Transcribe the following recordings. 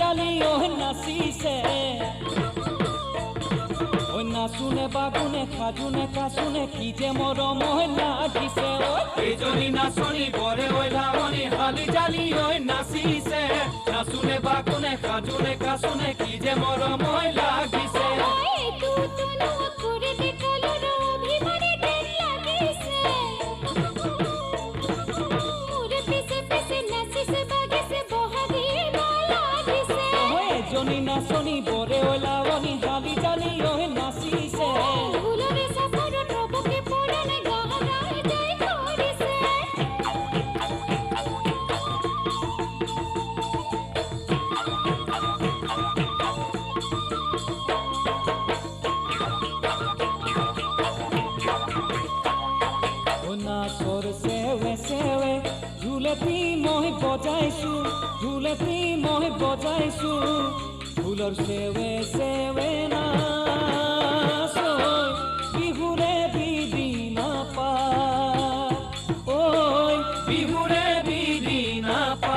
জালি ঐ নাচিছে ঐ নাচুনে বাগুনে খাজুনে কাচুনে কি যে মৰম লাগিছে এইজনী নাচনী বৰে ঐ লাৱনী হালি জালি ঐ নাচিছে নাচুনে বাগুনে খাজুনে কাচুনে কি যে মৰম লাগিছে এজনী নাচনী বৰে ঐ লাৱনী হালি জালি ঐ নাচিছে নাচৰ চেৱে চেৱে ঢোলেটি মই বজাইছো ঢোলেটি মই বজাইছো ফুলৰ চেৱে চেৱে নাচ বিহুৰে বিধি নাপা ঐ বিহুৰে বিধি নাপা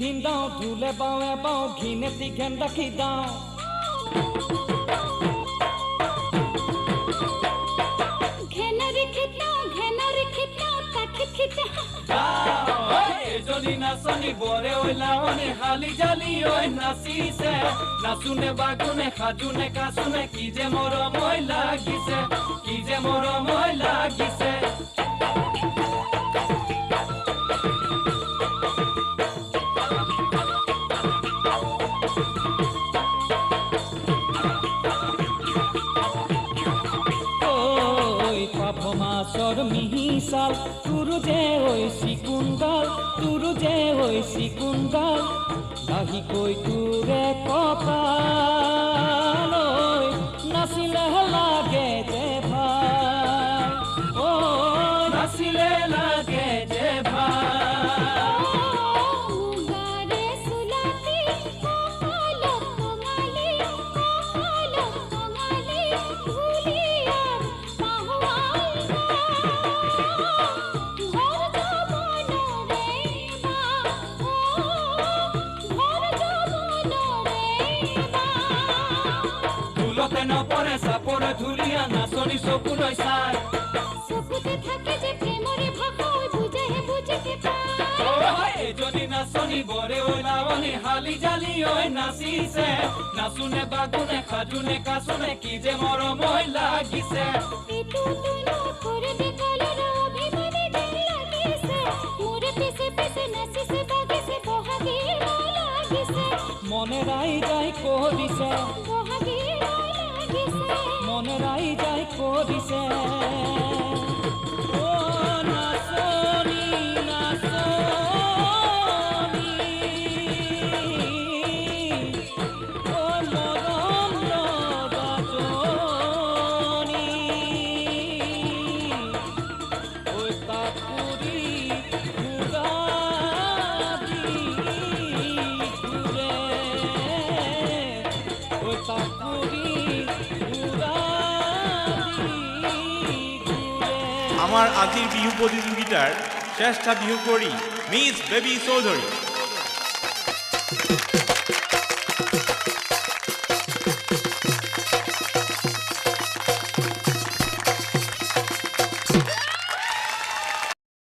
ধিন দাও ঢোলে বাওৱে বাও ঘিনেতি ঘেন ৰাখি দাও এজনী নাচনী বৰে ঐ লাৱনী হালি জালি ঐ নাচিছে নাচুনে বাগুনে খাজুনে কাচুনে কি যে মৰম লাগিছে কি যে মৰম লাগিছে মাছৰ মিহিচাল তোৰো যে ঐ চিকুণডাল তোৰো যে ঐ চিকুণডাল লাহিকৈ তোৰে কঁকাল নাচিলে লাগে যে ভাল ঐ নাচিলে লাগে যে ভাল নপৰে চাপৰে ধুলিয়া নাচনী চকুলৈ চাই চকুতে থাকে যে প্ৰেমৰে ভাষা বুজেহে বুজিতে পায় এজনী নাচনী বৰে ঐ লাৱনী হালি জালি ঐ নাচিছে নাচুনে বাগুনে খাজুনে কাচুনে কি যে মৰম লাগিছে মনে ৰাই যাই কৰিছে মনে ৰাই যাই কৰিছে ও নাচনী নাচনী ও মৰম লগাজনী ঐ তাকুৰি ঘূৰাবি ঘূৰে ঐ তাকুৰি আমাৰ আজিৰ বিহু প্ৰতিযোগিতাৰ শ্ৰেষ্ঠ বিহু কৰি মিস বেবি চৌধুৰী।